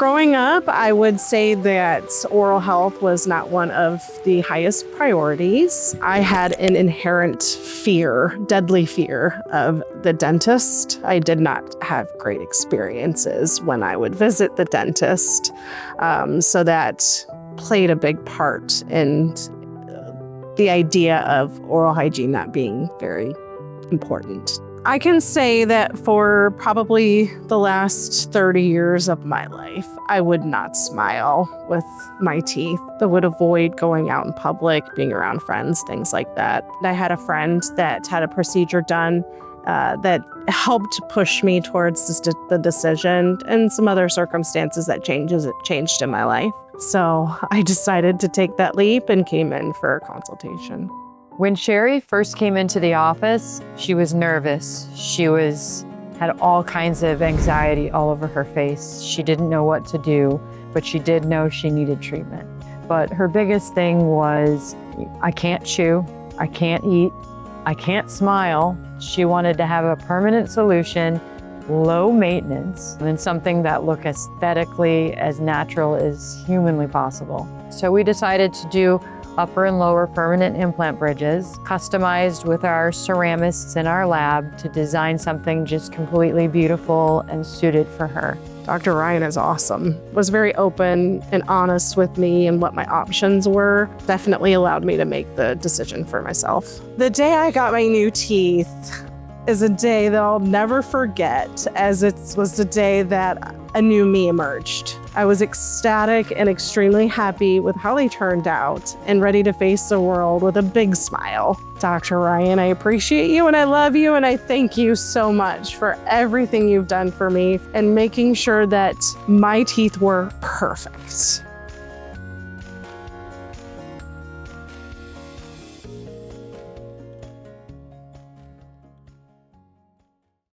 Growing up, I would say that oral health was not one of the highest priorities. I had an inherent fear, deadly fear of the dentist. I did not have great experiences when I would visit the dentist. So that played a big part in the idea of oral hygiene not being very important. I can say that for probably the last 30 years of my life, I would not smile with my teeth. I would avoid going out in public, being around friends, things like that. I had a friend that had a procedure done that helped push me towards the decision, and some other circumstances that changed in my life. So I decided to take that leap and came in for a consultation. When Sherry first came into the office, she was nervous. She had all kinds of anxiety all over her face. She didn't know what to do, but she did know she needed treatment. But her biggest thing was, I can't chew, I can't eat, I can't smile. She wanted to have a permanent solution, low maintenance, and something that looked aesthetically as natural as humanly possible. So we decided to do upper and lower permanent implant bridges, customized with our ceramists in our lab to design something just completely beautiful and suited for her. Dr. Ryan is awesome. Was very open and honest with me and what my options were. Definitely allowed me to make the decision for myself. The day I got my new teeth is a day that I'll never forget, as it was the day that a new me emerged. I was ecstatic and extremely happy with how they turned out and ready to face the world with a big smile. Dr. Ryan, I appreciate you and I love you and I thank you so much for everything you've done for me and making sure that my teeth were perfect.